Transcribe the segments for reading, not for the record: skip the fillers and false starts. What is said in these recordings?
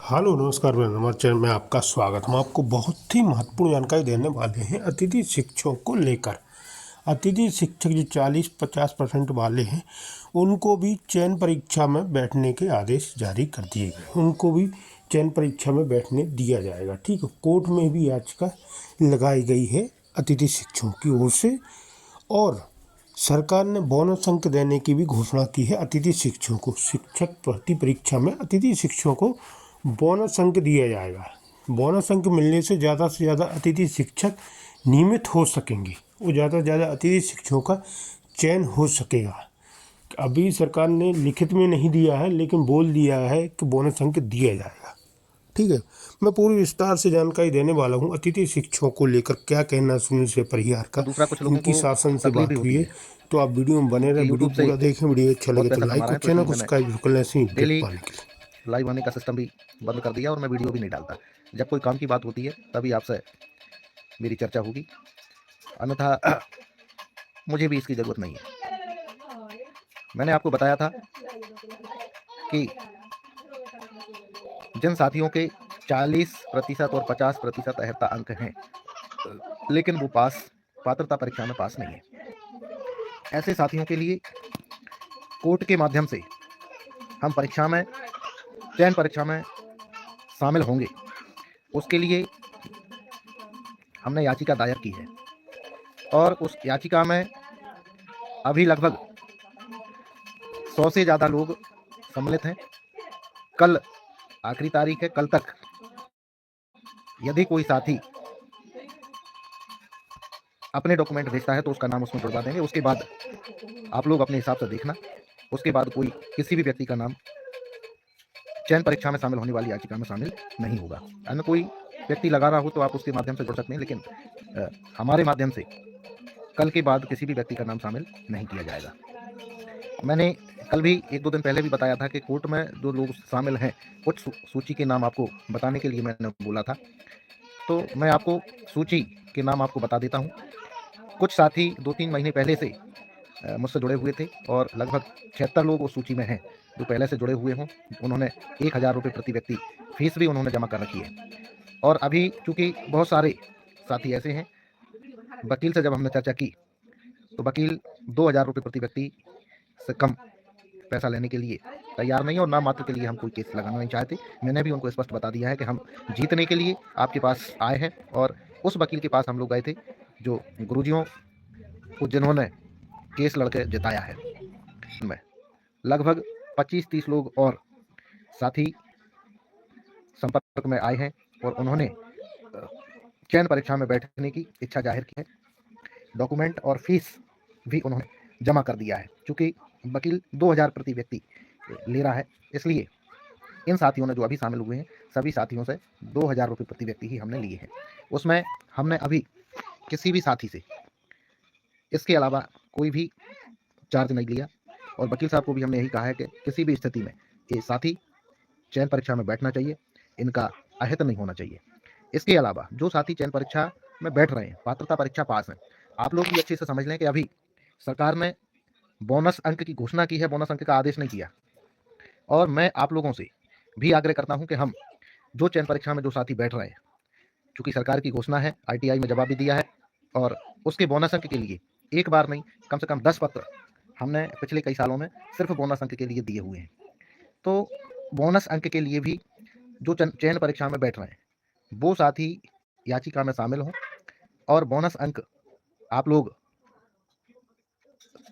Hello नमस्कार मेरा हमारे चैनल में आपका स्वागत। हम आपको बहुत ही महत्वपूर्ण जानकारी देने वाले हैं अतिथि शिक्षकों को लेकर। अतिथि शिक्षक जो 40-50% वाले हैं उनको भी चयन परीक्षा में बैठने के आदेश जारी कर दिए गए। उनको भी चयन परीक्षा में बैठने दिया जाएगा। ठीक है, कोर्ट में भी याचिका लगाई गई है अतिथि शिक्षकों की ओर से। और सरकार ने बोनस अंक देने की भी घोषणा की है अतिथि शिक्षकों को। शिक्षक भर्ती परीक्षा में अतिथि शिक्षकों को बोनस अंक दिया जाएगा। बोनस अंक मिलने से ज़्यादा अतिथि शिक्षक नियमित हो सकेंगे और ज़्यादा से ज़्यादा अतिथि शिक्षकों का चयन हो सकेगा। अभी सरकार ने लिखित में नहीं दिया है लेकिन बोल दिया है कि बोनस अंक दिया जाएगा। ठीक है, मैं पूरी विस्तार से जानकारी देने वाला हूँ अतिथि शिक्षकों को लेकर। क्या कहना सुनील से परिहार और का, दूसरा कुछ लोगों इनकी को शासन से तकलीफ भी बात हुई होती है। है तो आप वीडियो में बने रहे, कि वीडियो यूट्यूब से पूरा देखें। वीडियो अच्छा बहुत लगे तो पैसा कमा लाइक रहा और है, तो चैनल इसलिए को मैंने सब्सक्राइब कर लें ऐसे ही अपडेट डेली पाने के लिए। लाइव आने का सिस्टम भी बंद कर दिया और मैं वीडियो भी नहीं डालता। जब कोई काम की बात होती है तभी आपसे मेरी चर्चा होगी, अन्यथा मुझे भी इसकी ज़रूरत नहीं है। मैंने आपको बताया था कि जिन साथियों के 40% और 50% अहर्ता अंक हैं, लेकिन वो पात्रता परीक्षा में पास नहीं है, ऐसे साथियों के लिए कोर्ट के माध्यम से हम चयन परीक्षा में शामिल होंगे। उसके लिए हमने याचिका दायर की है और उस याचिका में अभी लगभग 100 से ज़्यादा लोग सम्मिलित हैं। कल आखिरी तारीख है। कल तक यदि कोई साथी अपने डॉक्यूमेंट भेजता है तो उसका नाम उसमें जुड़वा देंगे। उसके बाद आप लोग अपने हिसाब से देखना। उसके बाद कोई किसी भी व्यक्ति का नाम चयन परीक्षा में शामिल होने वाली याचिका में शामिल नहीं होगा। अन्य कोई व्यक्ति लगा रहा हो तो आप उसके माध्यम से जुड़ सकते हैं, लेकिन हमारे माध्यम से कल के बाद किसी भी व्यक्ति का नाम शामिल नहीं किया जाएगा। मैंने कल भी 1-2 दिन पहले भी बताया था कि कोर्ट में जो लोग शामिल हैं, कुछ सूची के नाम आपको बताने के लिए मैंने बोला था। तो मैं आपको सूची के नाम आपको बता देता हूँ। कुछ साथी 2-3 महीने पहले से मुझसे जुड़े हुए थे और लगभग 76 लोग उस सूची में हैं जो पहले से जुड़े हुए हों। उन्होंने 1000 रुपये प्रति व्यक्ति फीस भी उन्होंने जमा कर रखी है। और अभी चूँकि बहुत सारे साथी ऐसे हैं, वकील से जब हमने चर्चा की तो वकील 2000 रुपये प्रति व्यक्ति से कम पैसा लेने के लिए तैयार नहीं है और ना मात्र के लिए हम कोई केस लगाना नहीं चाहते। मैंने भी उनको स्पष्ट बता दिया है कि हम जीतने के लिए आपके पास आए हैं और उस वकील के पास हम लोग गए थे जो गुरुजियों को जिन्होंने केस लड़के जिताया है। में लगभग 25-30 लोग और साथी संपर्क में आए हैं और उन्होंने चयन परीक्षा में बैठने की इच्छा जाहिर की है। डॉक्यूमेंट और फीस भी उन्होंने जमा कर दिया है। चूँकि वकील 2000 प्रति व्यक्ति ले रहा है, इसलिए इन साथियों ने जो अभी शामिल हुए हैं, सभी साथियों से 2000 रुपये प्रति व्यक्ति ही हमने लिए हैं। उसमें हमने अभी किसी भी साथी से इसके अलावा कोई भी चार्ज नहीं लिया और वकील साहब को भी हमने यही कहा है कि किसी भी स्थिति में ये साथी चयन परीक्षा में बैठना चाहिए, इनका अहित नहीं होना चाहिए। इसके अलावा जो साथी चयन परीक्षा में बैठ रहे हैं, पात्रता परीक्षा पास हैं, आप लोग भी अच्छे से समझ लें कि अभी सरकार ने बोनस अंक की घोषणा की है, बोनस अंक का आदेश नहीं किया। और मैं आप लोगों से भी आग्रह करता हूं कि हम जो चयन परीक्षा में जो साथी बैठ रहे हैं, चूँकि सरकार की घोषणा है, आरटीआई में जवाब भी दिया है और उसके बोनस अंक के लिए एक बार नहीं, कम से कम 10 पत्र हमने पिछले कई सालों में सिर्फ बोनस अंक के लिए दिए हुए हैं। तो बोनस अंक के लिए भी जो चयन परीक्षा में बैठ रहे हैं, वो साथी याचिका में शामिल हों और बोनस अंक आप लोग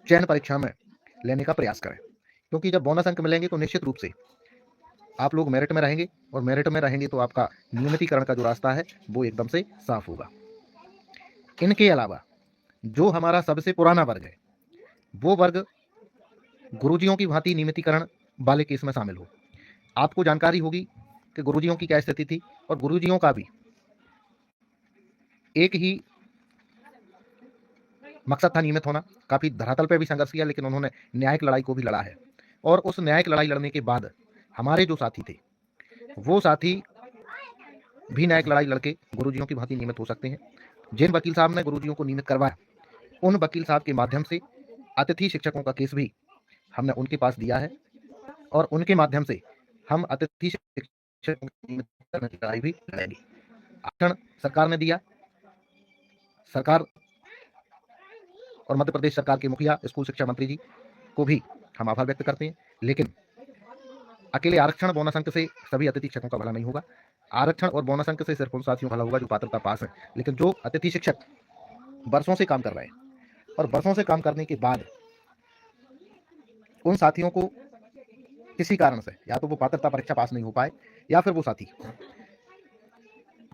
चयन परीक्षा में लेने का प्रयास करें। क्योंकि जब बोनस अंक मिलेंगे तो निश्चित रूप से आप लोग मेरिट में रहेंगे और मेरिट में रहेंगे तो आपका नियमितीकरण का जो रास्ता है वो एकदम से साफ होगा। इनके अलावा जो हमारा सबसे पुराना वर्ग है, वो वर्ग गुरुजियों की भांति नियमितीकरण वाले केस में शामिल हो। आपको जानकारी होगी कि गुरुजियों की क्या स्थिति थी और गुरुजियों का भी एक ही मकसद था, नियमित होना। काफ़ी धरातल पे भी संघर्ष किया, लेकिन उन्होंने न्यायिक लड़ाई को भी लड़ा है और उस न्यायिक लड़ाई लड़ने के बाद हमारे जो साथी थे, वो साथी भी न्यायिक लड़ाई लड़के गुरुजियों की भांति नियमित हो सकते हैं। जिन वकील साहब ने गुरुजियों को नियमित करवाया, उन वकील साहब के माध्यम से अतिथि शिक्षकों का केस भी हमने उनके पास दिया है और उनके माध्यम से हम अतिथि शिक्षक शिक्षकों की नियमित करने की लड़ाई भी लड़ेंगे। आरक्षण सरकार ने दिया, सरकार और मध्य प्रदेश सरकार के मुखिया स्कूल शिक्षा मंत्री जी को भी हम आभार व्यक्त करते हैं, लेकिन अकेले आरक्षण बोनस अंक से सभी अतिथि शिक्षकों का भला नहीं होगा। आरक्षण और बोनस अंक से सिर्फ उन साथियों का भला होगा जो पात्रता पास है, लेकिन जो अतिथि शिक्षक वर्षों से काम कर रहे हैं और वर्षों से काम करने के बाद उन साथियों को किसी कारण से या तो वो पात्रता परीक्षा पास नहीं हो पाए या फिर वो साथी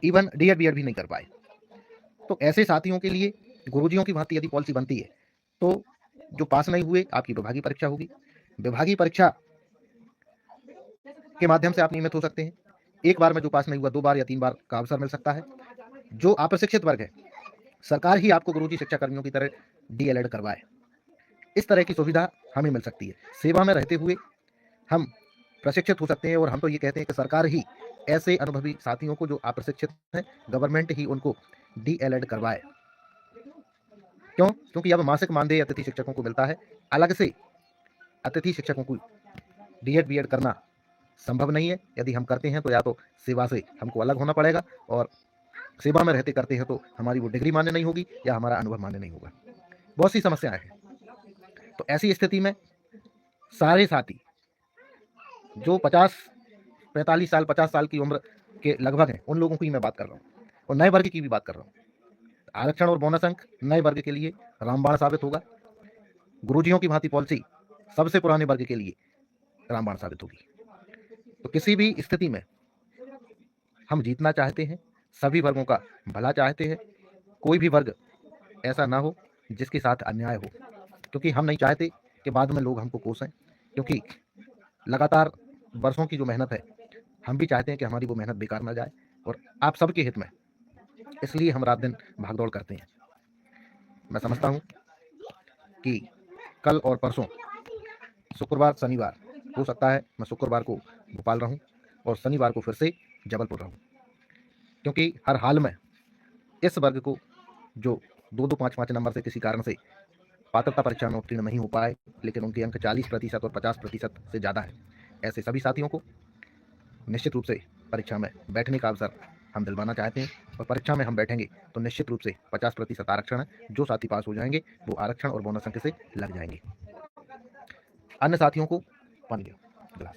इवन डीएड बीएड भी नहीं कर पाए, तो ऐसे साथियों के लिए गुरुजियों की भांति यदि पॉलिसी बनती है तो जो पास नहीं हुए आपकी विभागीय परीक्षा होगी। विभागीय परीक्षा के माध्यम से आप नियमित हो सकते हैं। एक बार में जो पास नहीं हुआ 2 बार या 3 बार का अवसर मिल सकता है। जो अप्रशिक्षित वर्ग है, सरकार ही आपको गुरुजी शिक्षा कर्मियों की तरह डीएलएड करवाए, इस तरह की सुविधा हमें मिल सकती है। सेवा में रहते हुए हम प्रशिक्षित हो सकते हैं और हम तो ये कहते हैं कि सरकार ही ऐसे अनुभवी साथियों को जो अप्रशिक्षित हैं, गवर्नमेंट ही उनको डीएलएड करवाए। क्यों? क्योंकि अब मासिक मानदेय अतिथि शिक्षकों को मिलता है, अलग से अतिथि शिक्षकों को डीएड बीएड करना संभव नहीं है। यदि हम करते हैं तो या तो सेवा से हमको अलग होना पड़ेगा और सेवा में रहते करते हैं तो हमारी वो डिग्री मान्य नहीं होगी या हमारा अनुभव मान्य नहीं होगा। बहुत सी समस्याएं हैं। तो ऐसी स्थिति में सारे साथी जो 45 साल 50 साल की उम्र के लगभग हैं, उन लोगों की मैं बात कर रहा हूँ और नए वर्ग की भी बात कर रहा हूँ। आरक्षण और बोनस अंक नए वर्ग के लिए रामबाण साबित होगा। गुरुजियों की भांति पॉलिसी सबसे पुराने वर्ग के लिए रामबाण साबित होगी। तो किसी भी स्थिति में हम जीतना चाहते हैं, सभी वर्गों का भला चाहते हैं। कोई भी वर्ग ऐसा ना हो जिसके साथ अन्याय हो, क्योंकि हम नहीं चाहते कि बाद में लोग हमको कोसें, क्योंकि लगातार वर्षों की जो मेहनत है, हम भी चाहते हैं कि हमारी वो मेहनत बेकार ना जाए और आप सबके हित में, इसलिए हम रात दिन भागदौड़ करते हैं। मैं समझता हूँ कि कल और परसों शुक्रवार शनिवार हो सकता है मैं शुक्रवार को भोपाल रहूं और शनिवार को फिर से जबलपुर रहूं, क्योंकि हर हाल में इस वर्ग को जो 2-2 5-5 नंबर से किसी कारण से पात्रता परीक्षा में उत्तीर्ण नहीं हो पाए, लेकिन उनके अंक 40% और 50% से ज़्यादा है, ऐसे सभी साथियों को निश्चित रूप से परीक्षा में बैठने का अवसर हम दिलवाना चाहते हैं। और परीक्षा में हम बैठेंगे तो निश्चित रूप से 50% आरक्षण है। जो साथी पास हो जाएंगे वो आरक्षण और बोनस अंक से लग जाएंगे। अन्य साथियों को पानी दो गिलास।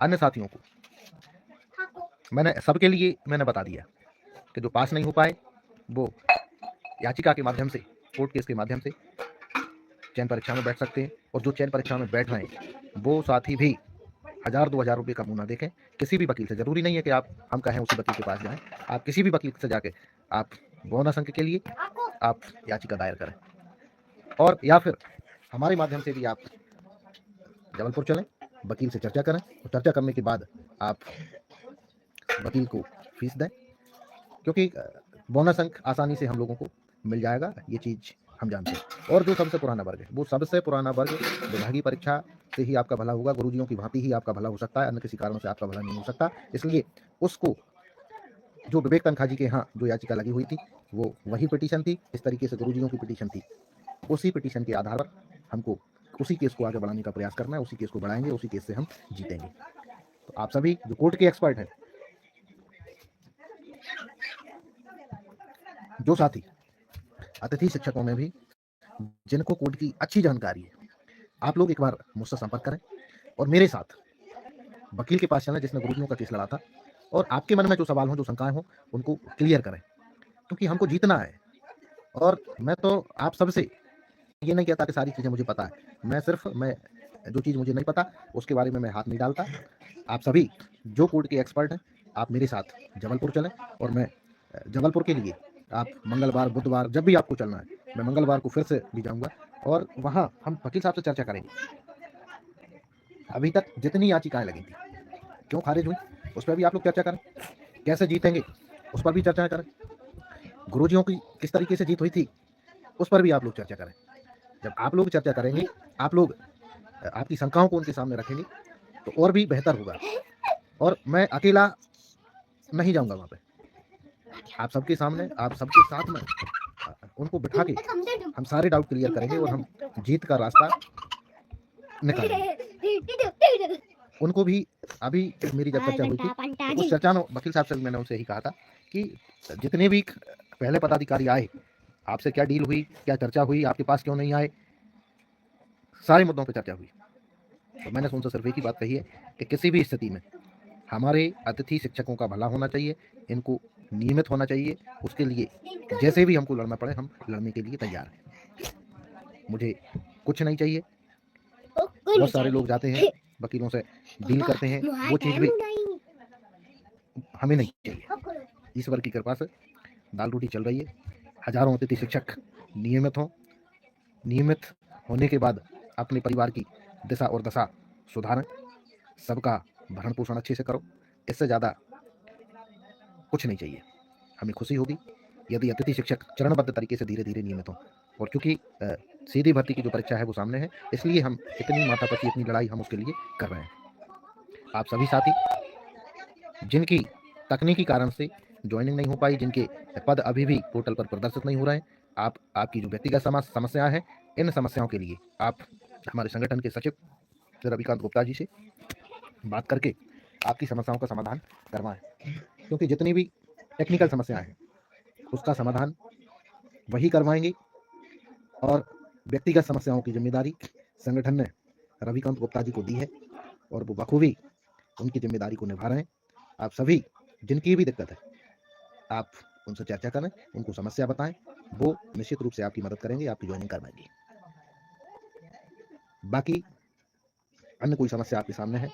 अन्य साथियों को मैंने सबके लिए बता दिया कि जो पास नहीं हो पाए वो याचिका के माध्यम से, कोर्ट केस के माध्यम से चयन परीक्षा में बैठ सकते हैं। और जो चयन परीक्षा में बैठ रहे हैं वो साथी भी 1000-2000 रुपये का मुँह ना देखें किसी भी वकील से। जरूरी नहीं है कि हम कहें उसी वकील के पास जाएं, आप किसी भी वकील से जाके आप बोनस अंक के लिए आप याचिका दायर करें, और या फिर हमारे माध्यम से भी आप जबलपुर चलें, वकील से चर्चा करें और चर्चा करने के बाद आप वकील को फीस दें, क्योंकि बोनस अंक आसानी से हम लोगों को मिल जाएगा, ये चीज़ हम जानते हैं। और जो सबसे पुराना वर्ग है, वो सबसे पुराना वर्ग विभागीय परीक्षा से ही आपका भला होगा, गुरुजियों की भांति ही आपका भला हो सकता है, अन्य किसी कारण से आपका भला नहीं हो सकता। इसलिए उसको जो विवेक तनखा जी के यहाँ जो याचिका लगी हुई थी वो वही पिटीशन थी, इस तरीके से गुरुजियों की पिटीशन थी। उसी पिटीशन के आधार पर हमको उसी केस को आगे बढ़ाने का प्रयास करना है, उसी केस को बढ़ाएंगे, उसी केस से हम जीतेंगे। तो आप सभी जो कोर्ट के एक्सपर्ट हैं, जो साथी अतिथि शिक्षकों में भी जिनको कोर्ट की अच्छी जानकारी है, आप लोग एक बार मुझसे संपर्क करें और मेरे साथ वकील के पास चलें जिसने गुरुजियों का केस लड़ा था, और आपके मन में जो सवाल हो, जो शंकाएं हो, उनको क्लियर करें, क्योंकि हमको जीतना है। और मैं तो आप सबसे ये नहीं कहता कि सारी चीज़ें मुझे पता है, मैं जो चीज़ मुझे नहीं पता उसके बारे में मैं हाथ नहीं डालता। आप सभी जो कोर्ट के एक्सपर्ट हैं, आप मेरे साथ जबलपुर चलें, और मैं जबलपुर के लिए आप मंगलवार बुधवार जब भी आपको चलना है, मैं मंगलवार को फिर से भी जाऊंगा और वहाँ हम वकील साहब से चर्चा करेंगे। अभी तक जितनी याचिकाएं लगी थी, क्यों खारिज हुई, उस पर भी आप लोग चर्चा करें, कैसे जीतेंगे उस पर भी चर्चा करें, गुरुजियों की किस तरीके से जीत हुई थी उस पर भी आप लोग चर्चा करें। जब आप लोग चर्चा करेंगे, आप लोग आपकी शंकाओं को उनके सामने रखेंगे तो और भी बेहतर होगा। और मैं अकेला नहीं जाऊंगा वहाँ पे, आप सबके सामने, आप सबके साथ में उनको बिठा के हम सारे डाउट क्लियर करेंगे और हम जीत का रास्ता निकालेंगे। उनको भी अभी मेरी जब चर्चा हुई थी तो उस चर्चा में वकील साहब से भी मैंने उनसे यही कहा था कि जितने भी पहले पदाधिकारी आए, आपसे क्या डील हुई, क्या चर्चा हुई, आपके पास क्यों नहीं आए, सारे मुद्दों पर चर्चा हुई। तो मैंने उनसे सिर्फ एक ही बात कही है कि किसी भी स्थिति में हमारे अतिथि शिक्षकों का भला होना चाहिए, इनको नियमित होना चाहिए, उसके लिए जैसे भी हमको लड़ना पड़े हम लड़ने के लिए तैयार हैं। मुझे कुछ नहीं चाहिए। बहुत सारे लोग जाते हैं वकीलों से डील करते हैं, वो चीज़ भी हमें नहीं चाहिए। ईश्वर की कृपा से दाल रोटी चल रही है। हजारों अतिथि शिक्षक नियमित हों, नियमित होने के बाद अपने परिवार की दिशा और दशा सुधारें, सबका भरण पोषण अच्छे से करो। इससे ज़्यादा कुछ नहीं चाहिए। हमें खुशी होगी यदि अतिथि शिक्षक चरणबद्ध तरीके से धीरे धीरे नियमित हों। और क्योंकि सीधी भर्ती की जो परीक्षा है वो सामने है, इसलिए हम इतनी माथापच्ची, इतनी लड़ाई हम उसके लिए कर रहे हैं। आप सभी साथी जिनकी तकनीकी कारण से ज्वाइनिंग नहीं हो पाई, जिनके पद अभी भी पोर्टल पर प्रदर्शित नहीं हो रहे हैं, आपकी जो व्यक्तिगत समस्या है, इन समस्याओं के लिए आप हमारे संगठन के सचिव रविकांत गुप्ता जी से बात करके आपकी समस्याओं का समाधान करवाएं। क्योंकि जितनी भी टेक्निकल समस्याएं हैं उसका समाधान वही करवाएंगे और व्यक्तिगत समस्याओं की जिम्मेदारी संगठन ने रविकांत गुप्ता जी को दी है और वो बखूबी उनकी जिम्मेदारी को निभा रहे हैं। आप सभी जिनकी भी दिक्कत है आप उनसे चर्चा करें, उनको समस्या बताएं, वो निश्चित रूप से आपकी मदद करेंगे, आपकी ज्वाइनिंग करवाएंगे। बाकी अन्य कोई समस्या आपके सामने है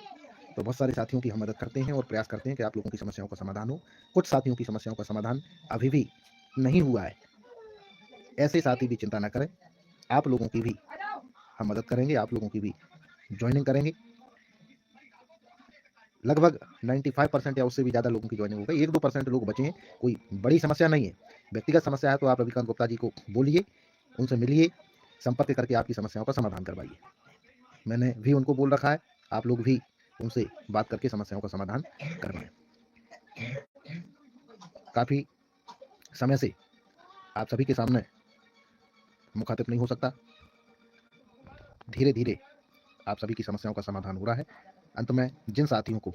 तो बहुत सारे साथियों की हम मदद करते हैं और प्रयास करते हैं कि आप लोगों की समस्याओं का समाधान हो। कुछ साथियों की समस्याओं का समाधान अभी भी नहीं हुआ है, ऐसे साथी भी चिंता न करें, आप लोगों की भी हम मदद करेंगे, आप लोगों की भी ज्वाइनिंग करेंगे। लगभग 95% या उससे भी ज़्यादा लोगों की ज्वाइनिंग हो गई, 1-2% लोग बचे हैं। कोई बड़ी समस्या नहीं है। व्यक्तिगत समस्या है तो आप रविकांत गुप्ता जी को बोलिए, उनसे मिलिए, संपर्क करके आपकी समस्याओं का समाधान करवाइए। मैंने भी उनको बोल रखा है, आप लोग भी उनसे बात करके समस्याओं का समाधान करवाएं। काफ़ी समय से आप सभी के सामने मुखातिब नहीं हो सकता, धीरे धीरे आप सभी की समस्याओं का समाधान हो रहा है। अंत में जिन साथियों को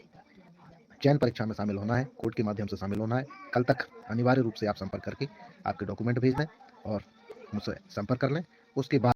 चयन परीक्षा में शामिल होना है, कोर्ट के माध्यम से शामिल होना है, कल तक अनिवार्य रूप से आप संपर्क करके आपके डॉक्यूमेंट भेज दें और मुझसे संपर्क कर लें। उसके बाद